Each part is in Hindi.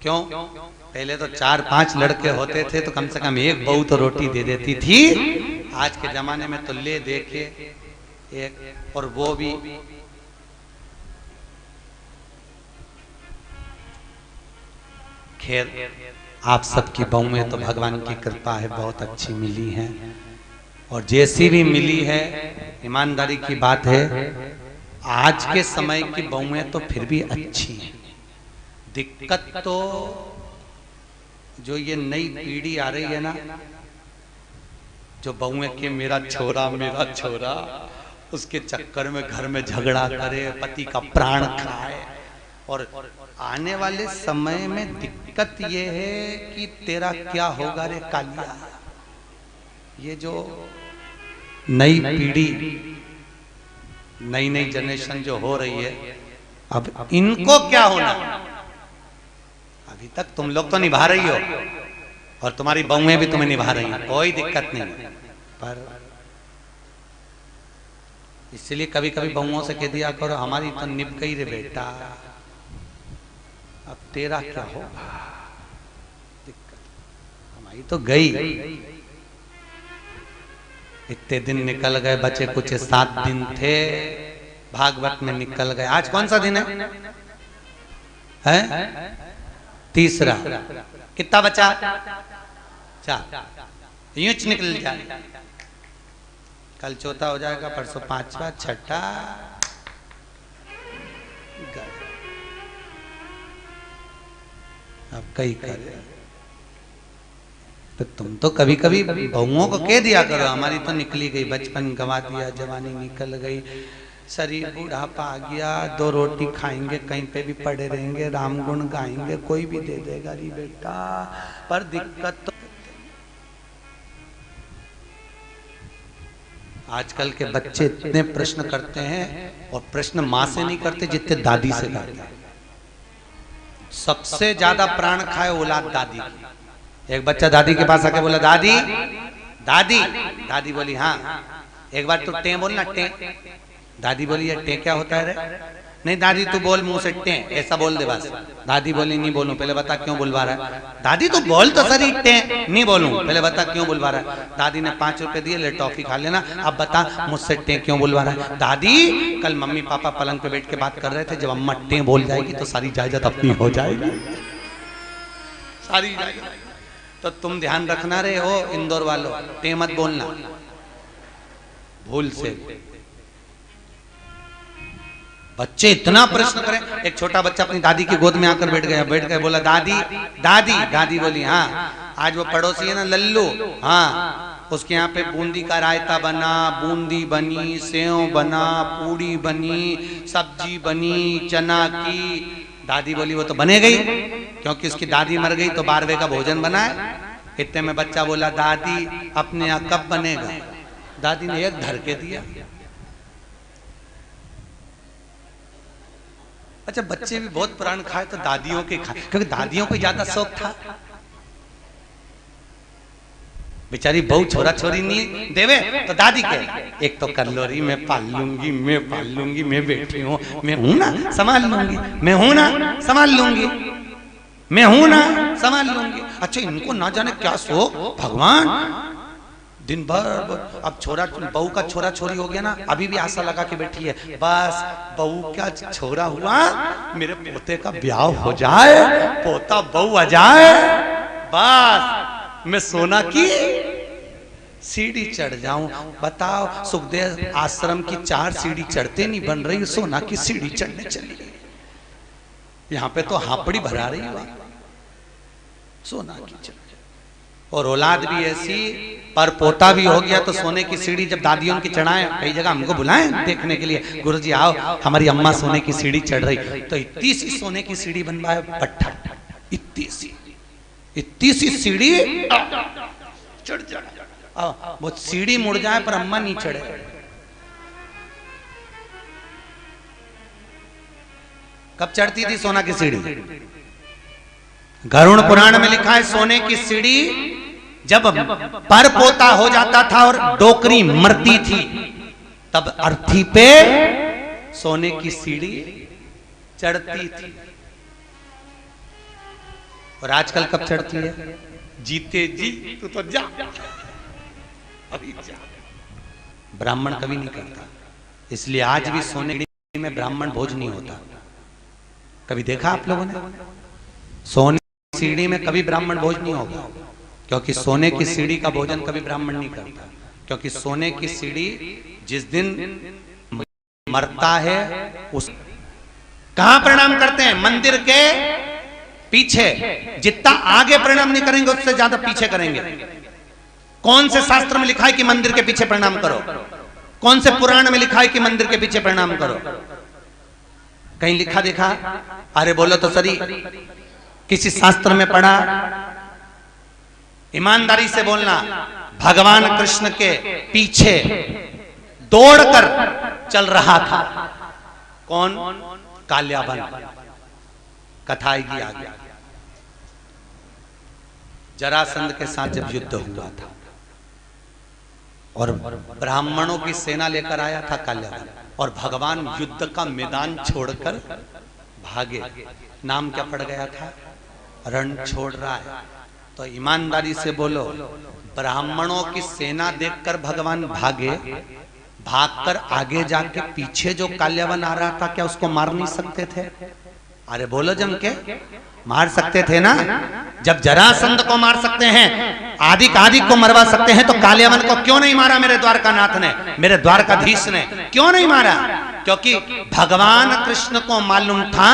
क्यों? पहले तो 4-5 लड़के होते थे तो कम से कम एक बहू तो रोटी दे देती थी। आज के जमाने में तो ले देखे एक, और वो भी खैर आप सबकी बहुएं तो भगवान की कृपा है बहुत अच्छी मिली हैं, और जैसी भी मिली है ईमानदारी की बात है आज के समय की बहुएं तो फिर भी अच्छी हैं। दिक्कत तो जो ये नई पीढ़ी आ रही है ना, जो बहुएं के मेरा छोरा उसके चक्कर में घर में झगड़ा करे, पति का प्राण खाए। और आने वाले समय में दिक्कत ये है कि तेरा क्या होगा रे कालिया। ये जो नई पीढ़ी नई जनरेशन जो हो रही है, अब इनको क्या होना। अभी तक तुम लोग तो निभा रही हो और तुम्हारी बहुएं भी तुम्हें निभा रही हैं, कोई दिक्कत नहीं। पर इसलिए कभी कभी बहुओं से कह दिया करो हमारी तो निभ गई रे बेटा, अब तेरा क्या होगा। दिक्कत हमारी तो गई, इतने दिन निकल गए, बचे कुछ 7 दिन थे, भागवत में निकल गए। आज कौन सा दिन है? तीसरा। कितना बचा? 4। यूं निकल जाए, कल चौथा हो जाएगा, परसों 5वां, 6ठा। अब कई करे तो तुम तो कभी कभी बहुओं को कह दिया करो हमारी तो निकली गई, बचपन गंवा दिया, जवानी निकल गई, शरीर बुढ़ापा आ गया, 2 रोटी खाएंगे, कहीं पे भी पड़े रहेंगे, राम गुण गाएंगे, कोई भी दे देगा री बेटा। पर दिक्कत तो आजकल के बच्चे इतने प्रश्न करते हैं, और प्रश्न माँ से नहीं करते जितने दादी से करते हैं। सबसे ज्यादा प्राण खाए औलाद दादी की। एक बच्चा दादी के पास आके बोला दादी दादी, दादी बोली हाँ। एक बार तू टे बोलना टे। दादी बोली टे क्या होता है रे? नहीं दादी तू बोल मुंह से टे, ऐसा बोल दे बस। दादी बोली नहीं बोलूं, पहले बता क्यों बुलवा रहा है। दादी तू बोल तो सही टे, नहीं बोलूं, पहले बता क्यों बुलवा रहा है। दादी ने 5 रुपए दिए, ले टॉफी खा लेना, अब बता मुझसे टे क्यों बुलवा रहा है। दादी कल मम्मी पापा पलंग पे बैठ के बात कर रहे थे, जब अम्मा टे बोल जाएगी तो सारी जायदाद अपनी हो जाएगी, सारी जायदाद। तो तुम ध्यान रखना रे हो इंदौर वालों, टे मत बोलना भूल से। बच्चे इतना प्रश्न करें। एक छोटा बच्चा अपनी दादी की गोद में आकर बैठ गया, बोला दादी दादी। दादी बोली हाँ। आज वो पड़ोसी है ना लल्लू, हाँ, उसके यहाँ पे बूंदी का रायता बना, बूंदी बनी, सेव बना, पूड़ी बनी, सब्जी बनी चना की। दादी बोली वो तो बने गई, क्योंकि उसकी दादी मर गई तो 12वें का भोजन बना है। इतने में बच्चा बोला दादी अपने यहाँ कब बनेगा। दादी ने एक धर के दिया। अच्छा बच्चे भी बहुत प्राण खाए तो दादियों के खाए, क्योंकि दादियों को ज्यादा शौक था। बेचारी बहू छोरा छोरी नहीं देवे तो दादी के एक तो कर लो रही, मैं पाल लूंगी, मैं बैठी हूँ, मैं हूं ना संभाल लूंगी, मैं हूं ना संभाल लूंगी, मैं हूं ना संभाल लूंगी। अच्छा इनको ना जाने क्या शौक भगवान। दिन भर अब बहू का छोरा छोरी हो गया ना, अभी भी आशा लगा के बैठी है, बस बहू का छोरा हुआ, मेरे पोते का ब्याह हो जाए, पोता बहू आ जाए, बस मैं सोना की सीढ़ी चढ़ जाऊं। बताओ सुखदेव आश्रम की 4 सीढ़ी चढ़ते नहीं बन रही, सोना की सीढ़ी चढ़ने चली। यहाँ पे तो हापड़ी भरा रही है सोना की चढ़। और औलाद भी ऐसी, पर पोता भी हो गया तो सोने की सीढ़ी जब दादियों की चढ़ाए, कई जगह हमको बुलाएं देखने के लिए, गुरुजी आओ हमारी अम्मा सोने की सीढ़ी चढ़ रही, तो इतनी सी सोने की सीढ़ी बनवाए पट्टा, इतनी सी सीढ़ी चढ़ जाए, वो सीढ़ी मुड़ जाए पर अम्मा नहीं चढ़े। कब चढ़ती थी सोना की सीढ़ी? गरुड़ पुराण में लिखा है सोने की सीढ़ी जब पर पोता हो जाता था और डोकरी मरती थी, तब अर्थी पे सोने की सीढ़ी चढ़ती थी। और आजकल कब चढ़ती है? जीते जी तू तो जा, अभी जा। ब्राह्मण कभी नहीं करता, इसलिए आज भी सोने में ब्राह्मण भोज नहीं होता। कभी देखा आप लोगों ने? सोने की सीढ़ी में कभी ब्राह्मण भोज नहीं होगा, क्योंकि सोने की सीढ़ी का भोजन कभी ब्राह्मण नहीं करता। क्योंकि सोने की सीढ़ी जिस दिन मरता है उस कहां प्रणाम करते हैं? मंदिर के पीछे। जितना आगे प्रणाम नहीं करेंगे उससे ज्यादा पीछे करेंगे। कौन से शास्त्र में लिखा है कि मंदिर के पीछे प्रणाम करो? कौन से पुराण में लिखा है कि मंदिर के पीछे प्रणाम करो? कहीं लिखा देखा? अरे बोलो तो सही, किसी शास्त्र में पढ़ा? ईमानदारी से बोलना। भगवान कृष्ण के पीछे दौड़कर चल रहा था कौन? काल्याबन। कथा आएगी आगे। जरासंध के साथ जब युद्ध हुआ था और ब्राह्मणों की सेना लेकर आया था काल्याबन, और भगवान युद्ध का मैदान छोड़कर भागे। नाम क्या पड़ गया था? रण छोड़ रहा है। तो ईमानदारी से बोलो, ब्राह्मणों की सेना देखकर भगवान भागे, भागकर आगे जाके पीछे जो काल्याबन आ रहा था, क्या उसको मार नहीं सकते थे? अरे बोलो जम के, मार सकते थे ना। जब जरासंध को मार सकते हैं, आदि को मरवा सकते हैं, तो काल्याबन को क्यों नहीं मारा मेरे द्वारकानाथ ने, मेरे द्वारकाधीश ने? क्यों नहीं मारा? क्योंकि भगवान कृष्ण को मालूम था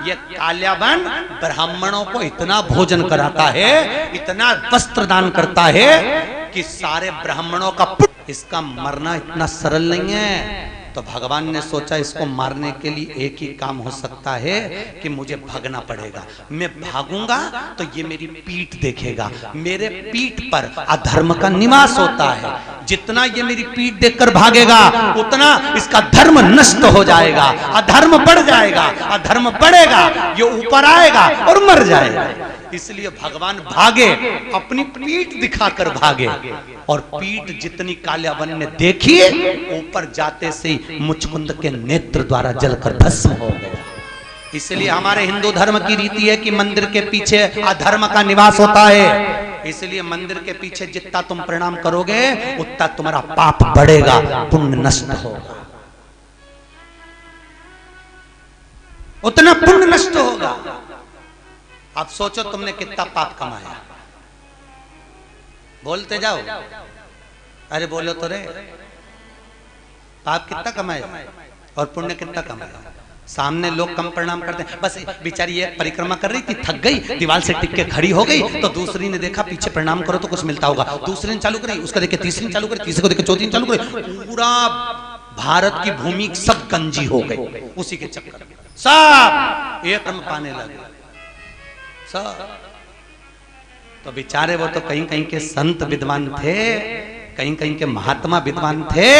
ये काल्याबन ब्राह्मणों को इतना भोजन कराता है, इतना वस्त्र दान करता है कि सारे ब्राह्मणों का इसका मरना इतना सरल नहीं है। तो भगवान ने सोचा इसको मारने के लिए एक ही काम हो सकता है कि मुझे भागना पड़ेगा। मैं भागूंगा तो ये मेरी पीठ देखेगा, मेरे पीठ पर अधर्म का निवास होता है। जितना ये मेरी पीठ देखकर भागेगा उतना इसका धर्म नष्ट हो जाएगा, अधर्म बढ़ जाएगा, अधर्म बढ़ेगा, ये ऊपर आएगा और मर जाएगा। इसलिए भगवान भागे, अपनी पीठ दिखाकर भागे, और पीठ जितनी काल्याबन ने देखी, ऊपर जाते से मुचकुंद के नेत्र द्वारा जलकर भस्म हो गया। इसलिए हमारे हिंदू धर्म की रीति है कि मंदिर के पीछे अधर्म का निवास होता है। इसलिए मंदिर के पीछे जितना तुम प्रणाम करोगे उतना तुम्हारा पाप बढ़ेगा, पुण्य नष्ट होगा, उतना पुण्य नष्ट होगा। अब सोचो तुमने कितना पाप कमाया, बोलते जाओ। अरे बोलो तो रे, पाप कितना कमाया और पुण्य कितना कमाया? सामने लोग कम प्रणाम करते हैं, बस बेचारी ये परिक्रमा कर रही थी, थक गई, दीवार से टिक के खड़ी हो गई, तो दूसरी ने देखा पीछे प्रणाम करो तो कुछ मिलता होगा, दूसरी ने चालू करी, उसका देखे तीसरी ने चालू करी, तीसरे को देखे चौथी ने चालू करी, पूरा भारत की भूमि सब गंजी हो गई उसी के चक्कर में। सब एक रंग पाने लगे सब। तो बेचारे वो तो कहीं कहीं के संत विद्वान थे, कहीं कहीं के महात्मा विद्वान थे,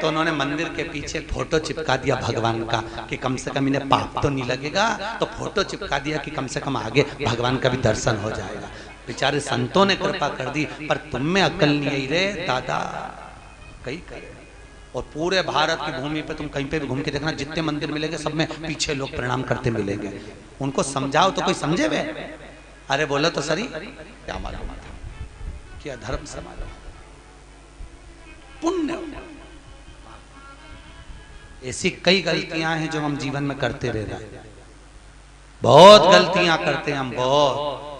तो उन्होंने मंदिर के पीछे फोटो चिपका दिया भगवान का कि कम से कम इन्हें पाप तो नहीं लगेगा। तो फोटो चिपका दिया कि कम से कम आगे भगवान का भी दर्शन हो जाएगा। बेचारे संतों ने कृपा कर दी, पर तुम में अकल नहीं आई रे दादा, कहीं करे। और पूरे भारत की भूमि पे तुम कहीं पे भी घूम के देखना, जितने मंदिर मिलेंगे सब में पीछे लोग प्रणाम करते मिलेंगे। उनको समझाओ तो कोई समझे वे? अरे बोलो तो सही, क्या मालूम था कि अधर्म से मालूम पुण्य। ऐसी कई गलतियां हैं जो हम जीवन में करते रह रहे हैं, बहुत गलतियां करते हैं हम, बहुत।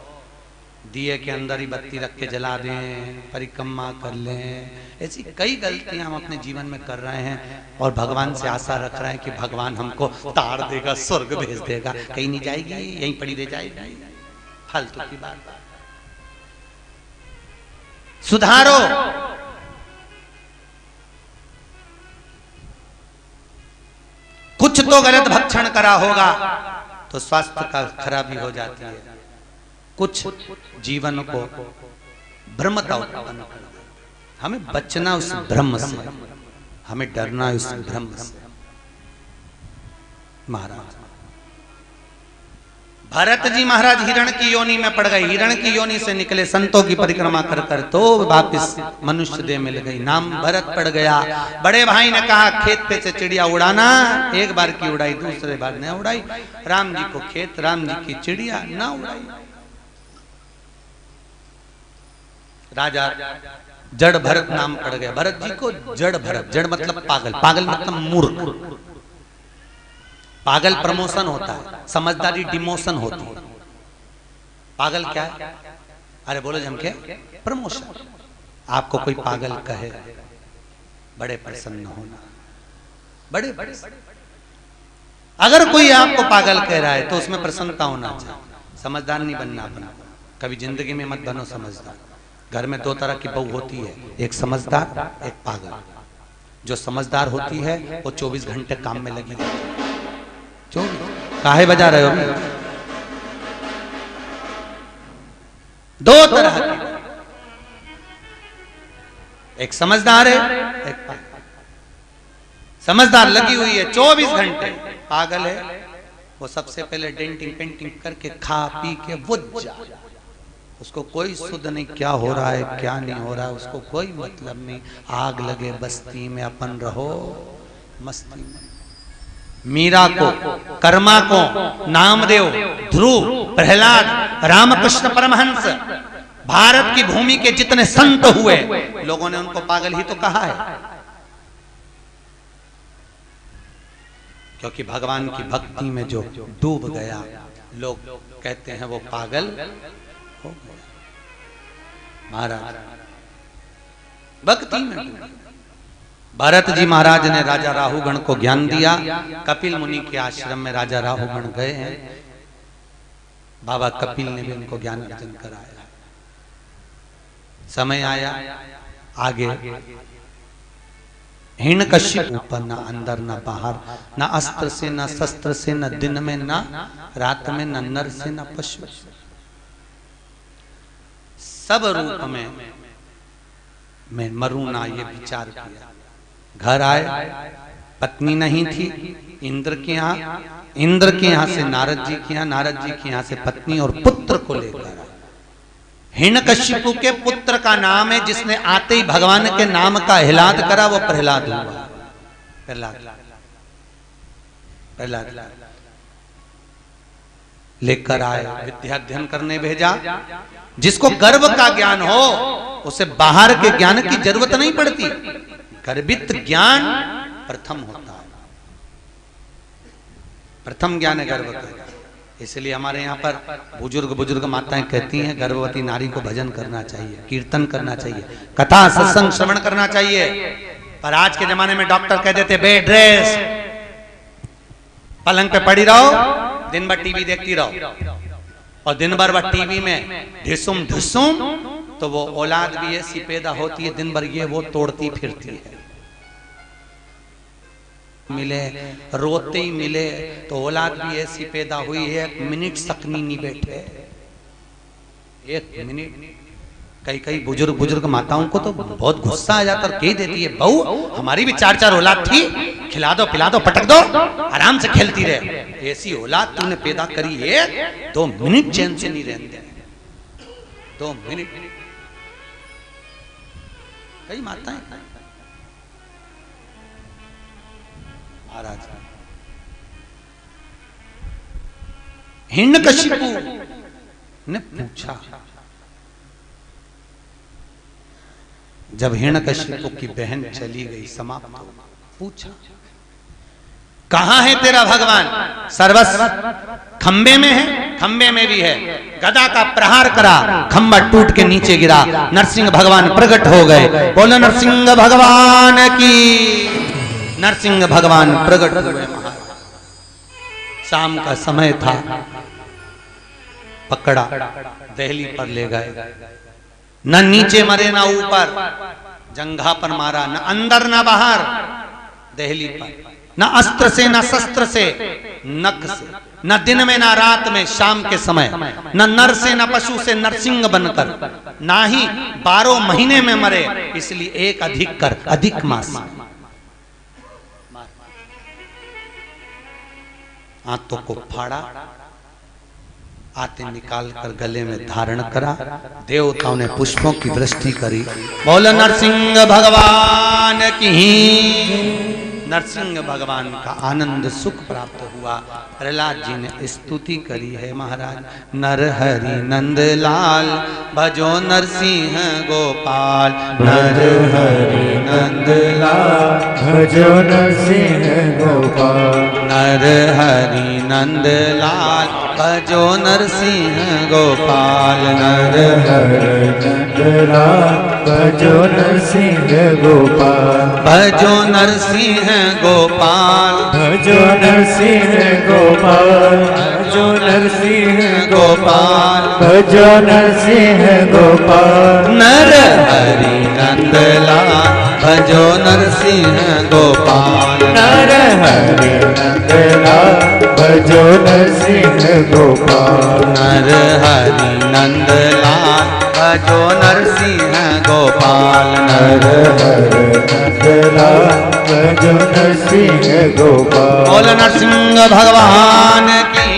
दिए के अंदर ही बत्ती रख के जला दें, परिक्रमा कर लें, ऐसी कई गलतियां हम अपने जीवन में कर रहे हैं, और भगवान से आशा रख रहे हैं कि भगवान हमको तार देगा, स्वर्ग भेज देगा। कहीं नहीं जाएगी, यहीं पड़ी रह जाएगी, फालतू की बात। सुधारो। कुछ तो गलत भक्षण करा होगा तो स्वास्थ्य का खराबी हो जाती है, कुछ जीवन को भ्रमता उत्पन्न कर। हमें बचना उस भ्रम से, हमें डरना उस भ्रम से। महाराज भरत जी महाराज हिरण की योनि में पड़ गए, हिरण की योनि से निकले, संतों की परिक्रमा कर कर तो वापिस मनुष्य देह मिल गई, नाम भरत पड़ गया। बड़े भाई ने कहा खेत पे से चिड़िया उड़ाना, एक बार की उड़ाई, दूसरे बार न उड़ाई। राम जी को खेत, राम जी की चिड़िया ना उड़ाई। राजा जड़ भरत नाम पड़ गया भरत जी को। जड़ भरत, जड़ मतलब पागल, पागल मतलब मूर्ख। पागल प्रमोशन होता है, समझदारी डिमोशन होती है। पागल क्या है? अरे बोलो जम के प्रमोशन। आपको कोई पागल कहे, बड़े प्रसन्न होना, बड़े बड़े। अगर कोई आपको पागल कह रहा है तो उसमें प्रसन्नता होना चाहिए। समझदार नहीं बनना अपना, कभी जिंदगी में मत बनो समझदार। घर में दो तरह की बहू होती है, एक समझदार, एक पागल। जो समझदार होती है वो 24 घंटे काम में लगी रहती है। 24 काहे बजा रहे हो? दो तरह की, एक समझदार है, एक पागल। समझदार लगी हुई है 24 घंटे, पागल है वो सबसे पहले डेंटिंग पेंटिंग करके खा पी के बुझ जाए। उसको कोई सुध नहीं क्या हो रहा है क्या नहीं हो रहा है, उसको कोई मतलब नहीं। आग लगे बस्ती में अपन रहो मस्ती में। मीरा को, कर्मा को, नामदेव, ध्रुव, प्रहलाद, रामकृष्ण परमहंस, भारत की भूमि के जितने संत हुए, लोगों ने उनको पागल ही तो कहा है। क्योंकि भगवान की भक्ति में जो डूब गया, लोग कहते हैं वो पागल हो गया। महाराज भक्ति में, भरत जी महाराज ने राजा राहुगण को ज्ञान दिया। कपिल मुनि के आश्रम में राजा राहुगण गए हैं, बाबा कपिल ने भी उनको ज्ञान अर्जन कराया। समय आया आगे, हिरण्यकश्यप ऊपर, न अंदर न बाहर, न अस्त्र से न शस्त्र से, न दिन में न रात में, न नर से न पशु, सब रूप में मरूं ना, ये विचार किया। घर आए, पत्नी नहीं थी, इंद्र के यहाँ से नारद जी के यहाँ, नारद जी के यहाँ से पत्नी और पुत्र को लेकर आए। हिरण्यकश्यप के पुत्र का नाम है, जिसने आते ही भगवान के नाम का हिलाद करा, वो प्रहलाद हुआ। प्रहलाद लेकर आए, विद्या अध्ययन करने भेजा। जिसको गर्व का ज्ञान हो उसे बाहर के ज्ञान की जरूरत नहीं पड़ती। गर्भित ज्ञान प्रथम होता है, प्रथम ज्ञान है गर्भ का। इसलिए हमारे यहाँ पर बुजुर्ग माताएं कहती हैं गर्भवती नारी को भजन करना चाहिए, कीर्तन करना चाहिए, कथा सत्संग श्रवण करना चाहिए। पर आज के जमाने में डॉक्टर कह देते बेड रेस्ट, पलंग पे पड़ी रहो, दिन भर टीवी देखती रहो, और दिन भर वह टीवी में ढिसुम ढुसुम, तो वो औलाद भी ऐसी पैदा होती है दिन भर ये वो तोड़ती फिरती है। मिले रोते ही मिले तो औलाद भी ऐसी पैदा हुई है, 1 मिनट सकनी नहीं बैठे, 1 मिनट। कई बुजुर्ग माताओं को तो बहुत गुस्सा आ जाता और कह देती है बहू हमारी भी 4 औलाद थी, खिला दो पिला दो पटक दो, आराम से खेलती रहे। ऐसी औलाद तूने पैदा करी है, 2 मिनट चैन से नहीं रहते, 2 मिनट। कई माताएं महाराज हिरण्यकश्यप ने पूछा, जब हिरण्यकश्यप की बहन चली गई समाप्त, पूछा कहां है तेरा भगवान? सर्वस्व खंबे में है, खंबे में भी है। गदा का प्रहार करा, खंबा टूट के नीचे गिरा, नरसिंह भगवान प्रकट हो गए। बोलो नरसिंह भगवान की। नरसिंह भगवान प्रकट हुए। शाम का समय था, पकड़ा, दहली पर ले गए। न नीचे मरे न ऊपर, जंघा पर मारा, न अंदर न बाहर, दहली पर। न अस्त्र से न शस्त्र से, नख से, न दिन में न रात में, शाम के समय, न नर से न पशु से, नरसिंह बनकर, ना ही 12 महीने में मरे, इसलिए एक अधिक कर, अधिक मास। हाथों को फाड़ा, आते निकाल कर गले में धारण करा, देवताओं ने पुष्पों की वृष्टि करी। बोलो नरसिंह भगवान की। नरसिंह भगवान का आनंद सुख प्राप्त हुआ। प्रहलाद जी ने स्तुति करी है महाराज, नर हरि नंद लाल भजो नरसिंह गोपाल, नर हरि नंद लाल भजो नरसिंह गोपाल, नर हरि नंद लाल भजो नरसिंह गोपाल, नर हरि नंद लाल भजो नरसिंह गोपाल, भजो नरसिंह गोपाल, भजो नरसिंह गोपाल, भजो नरसिंह गोपाल, भजो नरसिंह गोपाल, नर हरि नंद लाल भजो नरसिंह गोपाल, नर हरि नंद लाल भजो नरसिंह गोपाल, नर हरि नंद लाल भजो नरसिंह गोपाल, नर हरि नंद लाल भजो नरसिंह गोपाल। बोल नरसिंह भगवान की।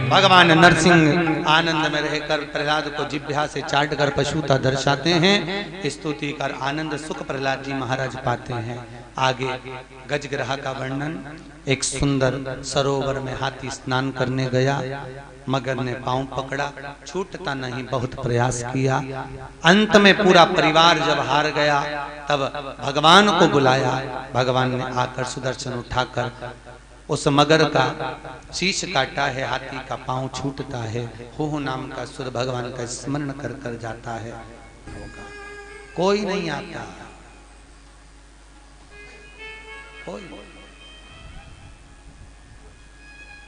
भगवान नरसिंह आनंद में रहकर प्रहलाद को जिह्वा से चाट कर पशुता दर्शाते हैं। स्तुति कर आनंद सुख प्रहलाद जी महाराज पाते हैं। आगे गजग्रह का वर्णन। एक सुंदर सरोवर में हाथी स्नान करने गया, मगर ने पांव पकड़ा, छूटता नहीं, बहुत प्रयास किया। अंत में पूरा परिवार जब हार गया तब भगवान को बुलाया। भगवान ने आकर सुदर्शन उठाकर उस मगर का शीश काटा है, हाथी का पांव छूटता है। हो नाम का सुर भगवान का स्मरण कर कर जाता है। कोई नहीं आता, कोई।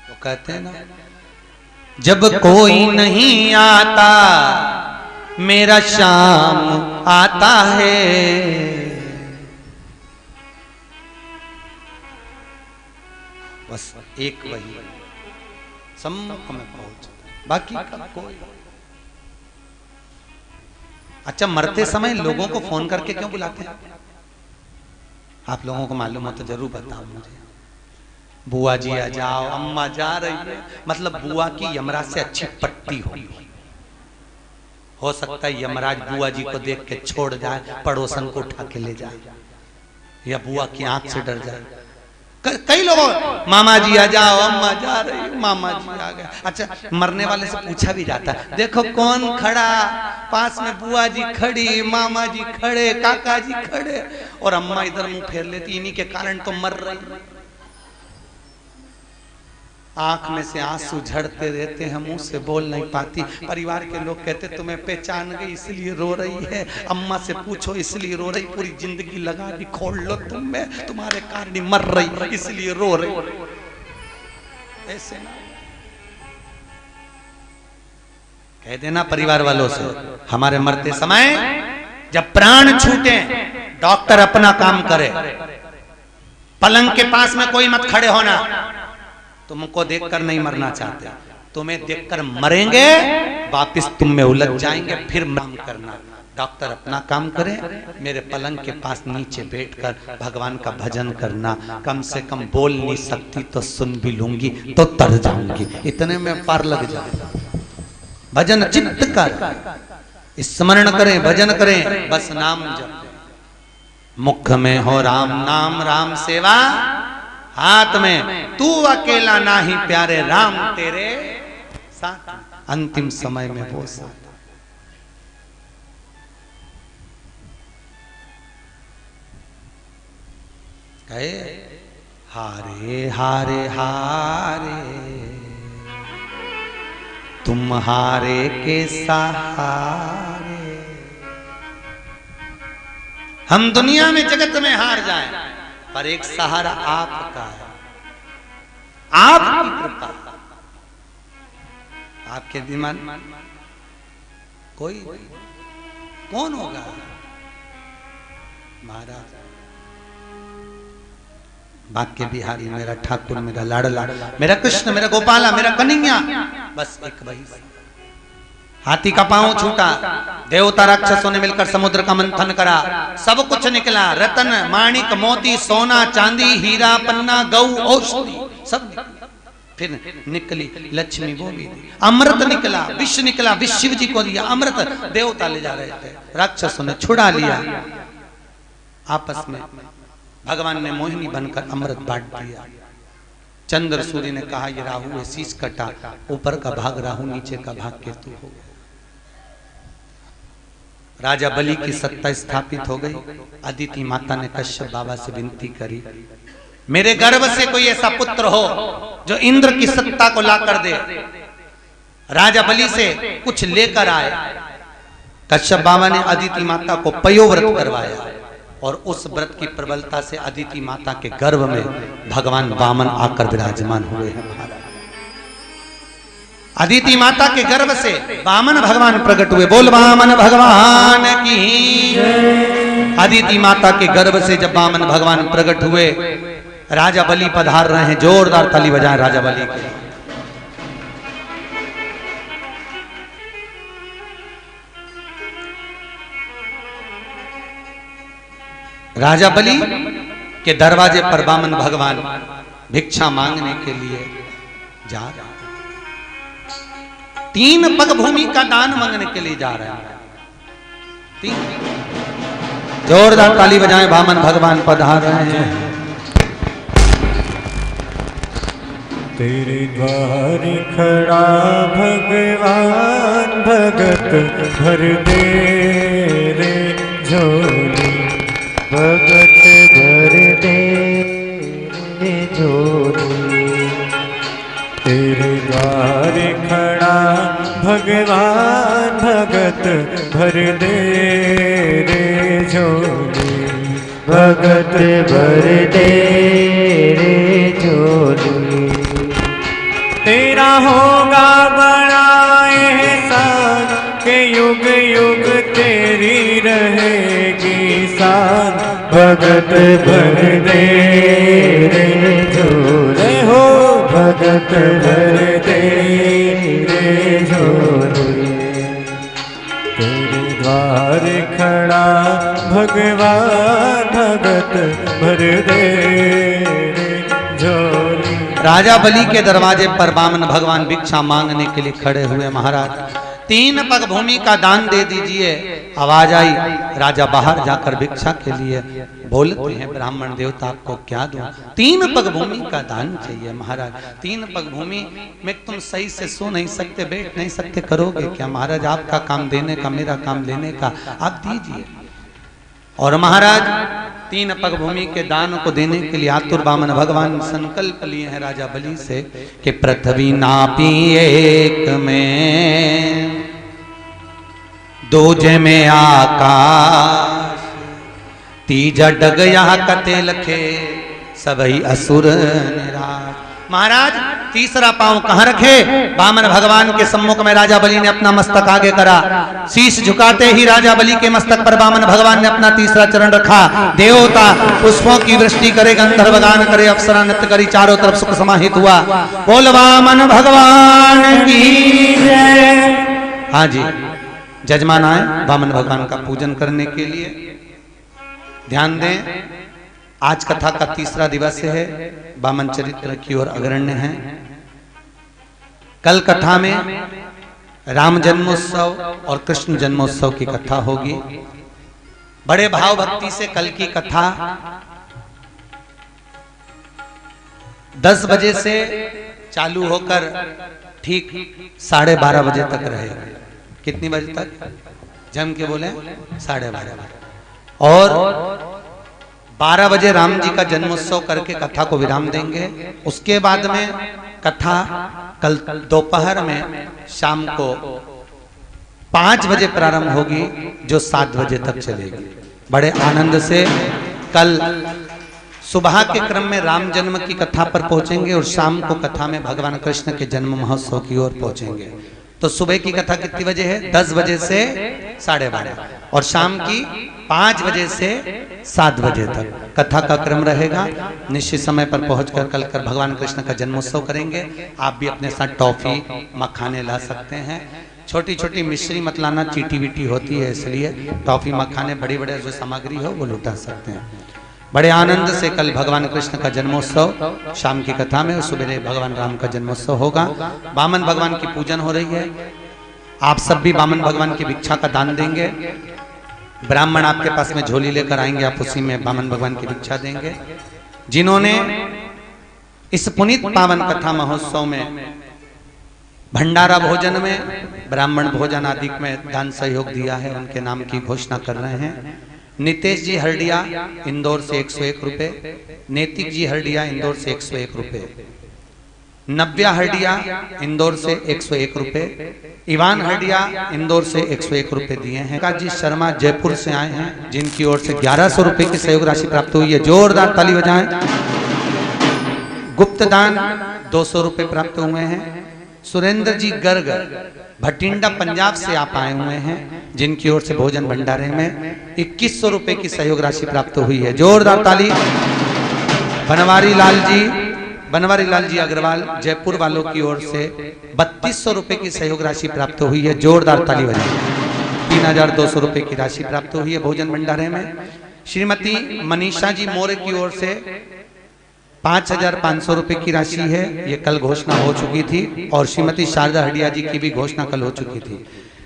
तो कहते हैं ना, जब कोई नहीं आता मेरा शाम आता है। बस एक वही सम्मुख में पहुंच, बाकी का कोई। अच्छा, मरते समय लोगों को फोन करके क्यों बुलाते हैं? आप लोगों को मालूम हो तो जरूर बताओ मुझे। बुआ जी आ जाओ, अम्मा जा रही है, मतलब बुआ की यमराज से अच्छी पट्टी होगी। हो सकता है यमराज बुआ जी को देख के छोड़ जाए, पड़ोसन को उठा के ले जाए, या बुआ की आंख से डर जाए। कई लोगों, मामा जी आ जाओ, अम्मा जा रही है, मामा जी आ गए। अच्छा, मरने वाले से पूछा भी जाता है, देखो कौन खड़ा, पास में बुआ जी खड़ी, मामा जी खड़े, काका जी खड़े, और अम्मा इधर मुंह फेर लेती, इन्हीं के कारण तो मर रही। आंख में से आंसू झड़ते रहते हैं, मुंह से बोल नहीं पाती। परिवार के लोग कहते तुम्हें पहचान गई इसलिए रो रही है, अम्मा से पूछो इसलिए रो रही, पूरी जिंदगी लगा दी खोल लो तुम में, तुम्हारे कारण मर रही इसलिए रो रही। ऐसे ना कह देना परिवार वालों से, हमारे मरते समय जब प्राण छूटे, डॉक्टर अपना काम करे, पलंग के पास में कोई मत खड़े होना। तुमको देखकर नहीं मरना चाहते, तुम्हें देखकर मरेंगे, वापिस तुम में उलझ जाएंगे, फिर काम करना। डॉक्टर अपना काम करे, मेरे पलंग के पास नीचे बैठकर भगवान का भजन करना। कम से कम बोल नहीं सकती तो सुन भी लूंगी तो तर जाऊंगी, इतने में पार लग जाएगा। भजन चित्त कर, स्मरण करें, भजन करें, बस नाम जप। मुख में हो राम नाम, राम सेवा हाथ में, तू अकेला ना ही प्यारे, राम तेरे साथ। अंतिम समय में वो साथ। कहे हारे हारे हारे तुम हारे के सहारे। हम दुनिया में जगत में हार जाएं, पर एक सहारा आपका है, आपकी कृपा, आपके दिमाग कोई कौन होगा? महाराज बाके बिहारी, मेरा ठाकुर, मेरा लाडला, मेरा कृष्ण, मेरा गोपाला, मेरा कन्हैया, बस एक वही। हाथी का पांव छूटा, देवता राक्षसों ने मिलकर समुद्र का मंथन करा, सब कुछ निकला, रतन माणिक मोती सोना चांदी हीरा पन्ना गौ औषधि सब निकला। फिर निकली लक्ष्मी, वो भी अमृत निकला, विष निकला, विष शिव जी को दिया अमृत, देवता ले जा रहे थे, राक्षसों ने छुड़ा लिया। आपस में भगवान ने मोहिनी बनकर अमृत बांट दिया। चंद्र सूर्य ने कहा ये राहु है, शीश कटा, ऊपर का भाग राहु, नीचे का भाग केतु हो गया। राजा बलि की सत्ता स्थापित हो गई। अदिति माता ने कश्यप बाबा से विनती करी, मेरे गर्भ से कोई ऐसा पुत्र हो जो इंद्र की सत्ता को ला कर दे। राजा बलि से कुछ लेकर आए। कश्यप बाबा ने अदिति माता को पयोव्रत करवाया और उस व्रत की प्रबलता से अदिति माता के गर्भ में भगवान वामन आकर विराजमान हुए हैं महाराज। अदिति माता के गर्भ से वामन भगवान प्रकट हुए। बोल वामन भगवान की। अदिति माता के गर्भ से जब वामन भगवान प्रकट हुए, राजा बलि पधार रहे हैं। जोरदार ताली बजाएं राजा बलि के। राजा बलि के दरवाजे पर वामन भगवान भिक्षा मांगने के लिए जा रहे हैं। 3 पग भूमि का दान मांगने के लिए जा रहे हैं। 3 जोरदार ताली बजाएं, वामन भगवान पधार रहे हैं। तेरे द्वार खड़ा भगवान, भगत भर दे रे झोली, भगत भर दे रे झोली। तेरे द्वार खड़ा भगवान, भगत भर दे रे झोली, भगत भर दे रे झोली। तेरा होगा बड़ा एहसान के युग युग तेरी रहेगी शान, भगत भर दे रे झोली हो, भगत भर दे रे झोली। तेरे द्वार खड़ा भगवान, भगत भर दे रे झोली। राजा बलि के दरवाजे पर वामन भगवान भिक्षा मांगने के लिए खड़े हुए। महाराज 3 पग भूमि का दान दे दीजिए। आवाज आई, राजा बाहर जाकर भिक्षा के लिए बोलते हैं, ब्राह्मण देवता आपको क्या दूं? 3 पग भूमि का दान चाहिए। महाराज 3 पग भूमि में तुम सही से सो नहीं सकते, बैठ नहीं सकते, करोगे क्या? महाराज आपका काम देने का, मेरा काम लेने का, आप दीजिए। और महाराज 3 पग भूमि के दान को देने के लिए आतुर वामन भगवान संकल्प लिए हैं राजा बलि से कि पृथ्वी नापी एक में, दूजे में आकाश, तीजा डग यहाँ कते लखे, सबही असुर निराश। महाराज तीसरा पांव कहां रखे? वामन भगवान के सम्मुख में राजा बलि ने अपना मस्तक आगे करा। शीश झुकाते ही राजा बलि के मस्तक पर वामन भगवान ने अपना तीसरा चरण रखा। देवता पुष्पों की वृष्टि करे, गंधर्व गान करे, अप्सरा नृत्य करी, चारों तरफ सुख समाहित हुआ। बोल वामन भगवान की जय। हाँ जी, जजमान आए वामन भगवान का पूजन करने के लिए। ध्यान दें, आज कथा का तीसरा दिवस है। वामन चरित्र की ओर अग्रण्य है। कल कथा में राम जन्मोत्सव और कृष्ण जन्मोत्सव की कथा होगी। बड़े भाव भक्ति से कल की कथा 10 बजे से चालू होकर ठीक 12:30 बजे तक रहेगी। कितनी बजे तक? जम के बोले 12:30। और 12 बजे राम जी का जन्मोत्सव करके कथा को विराम देंगे। उसके बाद में कथा कल दोपहर में शाम को 5 बजे प्रारंभ होगी, जो 7 बजे तक चलेगी। बड़े आनंद से कल सुबह के क्रम में राम जन्म की कथा पर पहुंचेंगे और शाम को कथा में भगवान कृष्ण के जन्म महोत्सव की ओर पहुंचेंगे। तो सुबह की कथा कितनी बजे है? 10 बजे से 12:30 और शाम की 5 बजे से 7 बजे तक कथा का क्रम रहेगा। निश्चित समय पर पहुंचकर कल कर भगवान कृष्ण का जन्मोत्सव करेंगे। आप भी अपने साथ टॉफी मखाने ला सकते हैं। छोटी छोटी मिश्री मत लाना, चीटी वीटी होती है, इसलिए टॉफी मखाने बड़ी बड़े जो सामग्री हो वो लुटा सकते हैं। बड़े आनंद से कल भगवान कृष्ण का जन्मोत्सव शाम की कथा में, सुबह भगवान राम का जन्मोत्सव होगा। वामन भगवान की पूजन हो रही है। आप सब भी वामन भगवान की भिक्षा का दान देंगे। ब्राह्मण आपके पास में झोली लेकर आएंगे, आप उसी में बामन भगवान की भिक्षा देंगे। जिन्होंने इस पुनीत पावन कथा महोत्सव में भंडारा भोजन में, ब्राह्मण भोजन आदि में दान सहयोग दिया है, उनके नाम की घोषणा कर रहे हैं। नितेश जी हरडिया इंदौर से 101 रुपए, नैतिक जी हरडिया इंदौर से 101 रुपए, नव्या हरडिया इंदौर से 101 रुपए, इवान हरडिया इंदौर से 101 रुपए दिए हैं। काजी शर्मा जयपुर से आए हैं, जिनकी ओर से 1100 रुपए की सहयोग राशि प्राप्त हुई है, जोरदार ताली बजाएं। गुप्त दान 200 रुपए प्राप्त हुए हैं। सुरेंद्र जी गर्ग भटिंडा पंजाब से आप आए हुए हैं, जिनकी ओर से भोजन भंडारे में 2100 रुपए की सहयोग राशि प्राप्त हुई है, जोरदार ताली। बनवारी लाल जी अग्रवाल जयपुर वालों की ओर से 3200 रुपए की सहयोग राशि प्राप्त हुई है, जोरदार ताली बजाएं। 3200 रुपए की राशि प्राप्त हुई है भोजन भंडारे में। श्रीमती मनीषा जी मौर्य की ओर से 5500 रुपए की राशि है, ये कल घोषणा हो चुकी थी, और श्रीमती शारदा हडिया जी की भी घोषणा कल हो चुकी थी।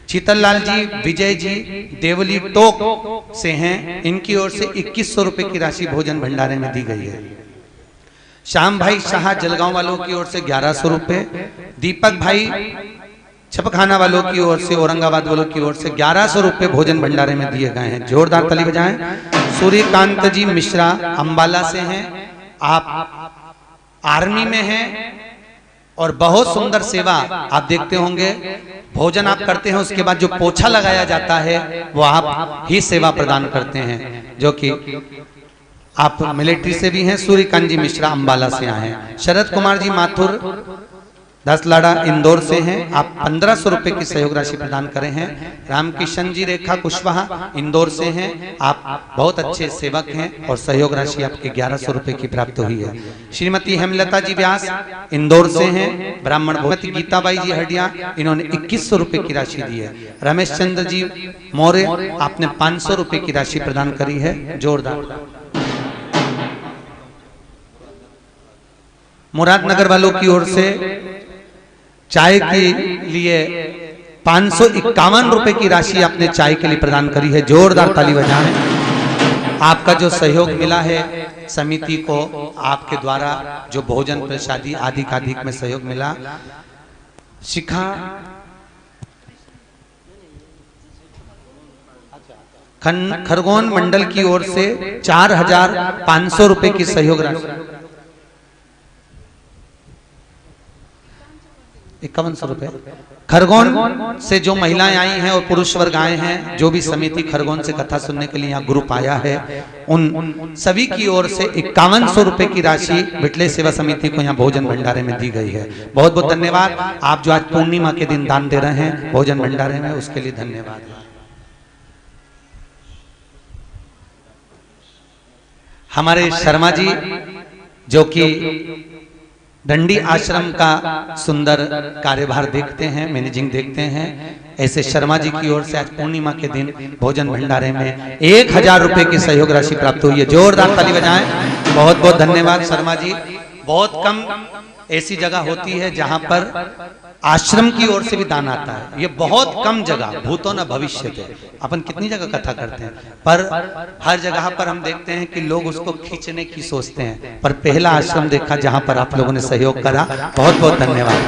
शीतल लाल जी विजय जी देवली टोक से हैं, इनकी ओर से 2100 रुपए की राशि भोजन भंडारे में दी गई है। श्याम भाई शाह जलगांव वालों की ओर से 1100 रुपए, दीपक भाई छपखाना वालों की ओर से, औरंगाबाद वालों की ओर से 1100 रुपए भोजन भंडारे में दिए गए हैं, जोरदार ताली बजाएं। सूर्यकांत जी मिश्रा अंबाला से हैं, आप आर्मी में हैं और बहुत सुंदर सेवा आप देखते होंगे। भोजन आप करते हैं, उसके बाद जो पोछा लगाया जाता है वो आप ही सेवा प्रदान करते हैं, जो कि आप मिलिट्री से भी हैं। सूर्यकांत जी मिश्रा अंबाला से आए हैं। शरद कुमार जी माथुर दसलाड़ा इंदौर से हैं, आप 1500 रुपए की सहयोग राशि प्रदान करें हैं। रामकिशन जी रेखा कुशवाहा इंदौर से हैं, आप बहुत अच्छे सेवक हैं और सहयोग राशि आपके 1100 रुपए की प्राप्त हुई है। श्रीमती हेमलता जी व्यास इंदौर से हैं, ब्राह्मण भगवती गीताबाई जी हडिया, इन्होंने 2100 रुपए की राशि दी है। रमेश चंद्र जी मौर्य आपने 500 रुपए की राशि प्रदान करी है, जोरदार। मुरादनगर वालों की ओर से चाय के लिए 551 रुपए की राशि आपने चाय के लिए प्रदान करी है, जोरदार ताली बजाएं। आपका जो सहयोग मिला है समिति को, आपके द्वारा जो भोजन प्रसादी आदि का अधिक में सहयोग मिला। शिखा खरगोन मंडल की ओर से 4500 रुपए की सहयोग राशि, 5100 रुपए। खरगोन से जो महिलाएं आई हैं और पुरुष वर्ग आए हैं, जो भी समिति खरगोन से कथा सुनने के लिए यहाँ ग्रुप आया है, उन सभी की ओर से 5100 रुपए की राशि विटले सेवा समिति को यहाँ भोजन भंडारे में दी गई है। बहुत बहुत धन्यवाद। आप जो आज पूर्णिमा के दिन दान दे रहे हैं भोजन भंडारे में, उसके लिए धन्यवाद। हमारे शर्मा जी जो कि दंडी आश्रम का सुंदर कार्यभार देखते हैं, मैनेजिंग देखते हैं, ऐसे शर्मा जी की ओर से आज पूर्णिमा के दिन भोजन भंडारे में 1000 रुपए की सहयोग राशि प्राप्त हुई है, जोरदार ताली बजाएं। बहुत बहुत धन्यवाद शर्मा जी। बहुत कम ऐसी जगह होती है जहां पर आश्रम की ओर से भी दान आता है, ये बहुत कम जगह, भूतो न भविष्य थे। अपन कितनी जगह कथा करते हैं, पर हर जगह पर हम देखते हैं कि लोग उसको खींचने की सोचते हैं, पर पहला आश्रम देखा जहां पर आप लोगों ने सहयोग करा, बहुत बहुत धन्यवाद।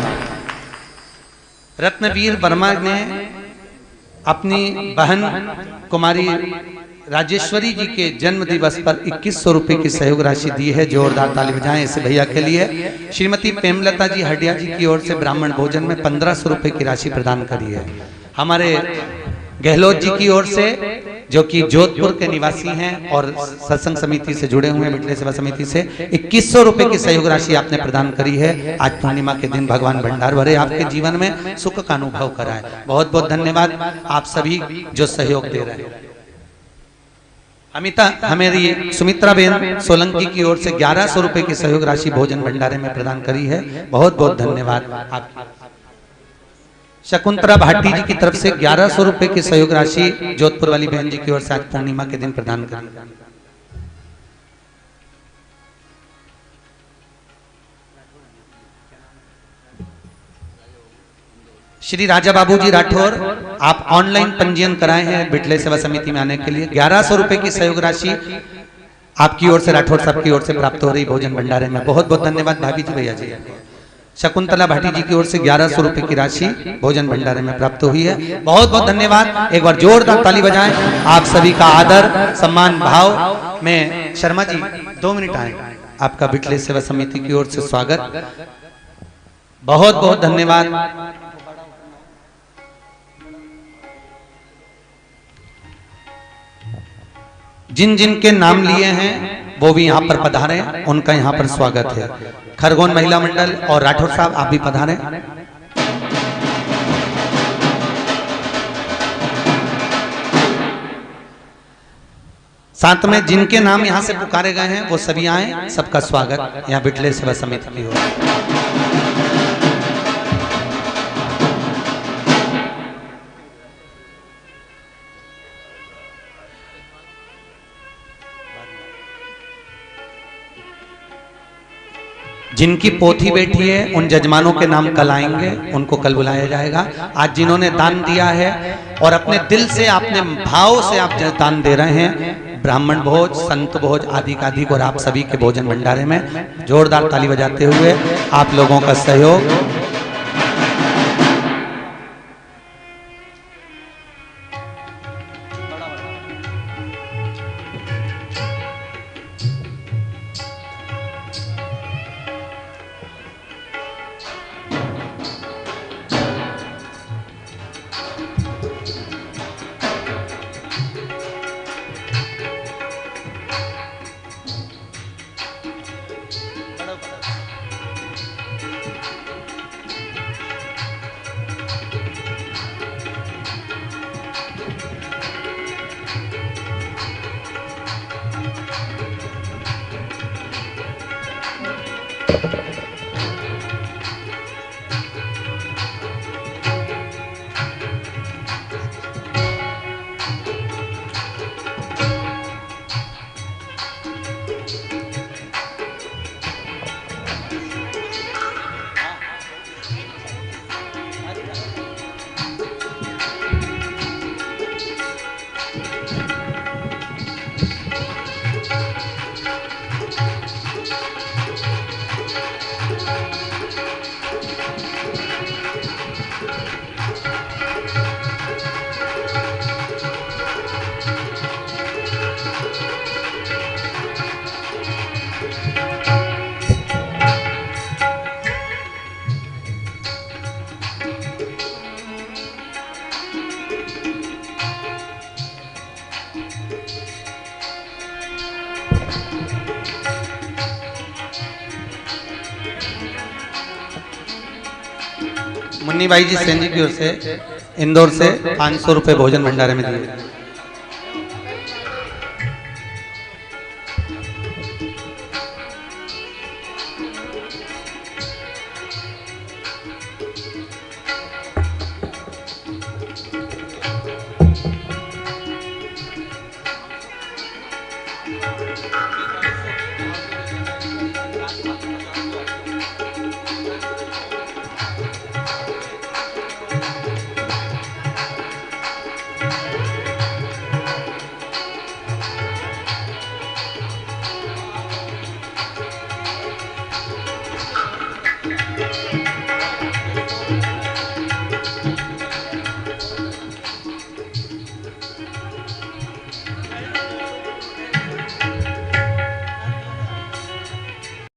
रत्नवीर वर्मा ने अपनी बहन कुमारी राजेश्वरी जी के जन्म दिवस पर 2100 रुपए की सहयोग राशि दी है, जोरदार ताली बजाएं ऐसे भैया के लिए। श्रीमती प्रेमलता जी हडिया जी की ओर से ब्राह्मण भोजन में 1500 रुपए की राशि प्रदान करी है। हमारे गहलोत जी की ओर से, जो कि जोधपुर के निवासी हैं और सत्संग समिति से जुड़े हुए हैं, मिटले सेवा समिति से, 2100 रुपए की सहयोग राशि आपने प्रदान करी है। आज पूर्णिमा के दिन भगवान भंडार भरे, आपके जीवन में सुख का अनुभव कराए। बहुत बहुत धन्यवाद आप सभी जो सहयोग दे रहे हैं। हमारी सुमित्रा बेन सोलंकी की ओर से 1100 रुपए की सहयोग राशि भोजन भंडारे में प्रदान करी है, बहुत बहुत धन्यवाद आपकी। शकुंतला भाटी जी की तरफ से 1100 रुपए की सहयोग राशि जोधपुर वाली बहन जी की ओर से आज पूर्णिमा के दिन प्रदान करी। श्री राजा बाबूजी राठौर, आप ऑनलाइन पंजीयन कराए हैं बिटले सेवा समिति में आने के लिए। 1100 रुपए की सहयोग राशि आपकी ओर से, राठौर साहब की ओर से प्राप्त हो रही भोजन भंडारे में। बहुत बहुत धन्यवाद भाभी जी, भैया जी। शकुंतला भाटी जी की ओर से 1100 रुपए की राशि भोजन भंडारे में प्राप्त हुई है। बहुत बहुत धन्यवाद। एक बार जोरदार ताली बजाएं। आप सभी का आदर सम्मान भाव में। शर्मा जी 2 मिनट आए, आपका बिटले सेवा समिति की ओर से स्वागत। बहुत बहुत धन्यवाद। जिन जिन के नाम लिए हैं वो भी यहाँ पर पधारे, उनका यहाँ पर स्वागत है। खरगोन महिला मंडल और राठौर साहब आप भी पधारे। साथ में जिनके नाम यहाँ से पुकारे गए हैं वो सभी आए, सबका स्वागत यहाँ बिटले सेवा समिति की ओर। जिनकी पोथी बैठी है उन जजमानों के नाम कल आएंगे, उनको कल बुलाया जाएगा। आज जिन्होंने दान दिया है और अपने दिल से, अपने भाव से आप दान दे रहे हैं, ब्राह्मण भोज, संत भोज आदि का अधिक, और आप सभी के भोजन भंडारे में जोरदार ताली बजाते हुए आप लोगों का सहयोग। मुन्नी भाई जी सेन जी की ओर से इंदौर से 500 रुपए भोजन भंडारे में दिए।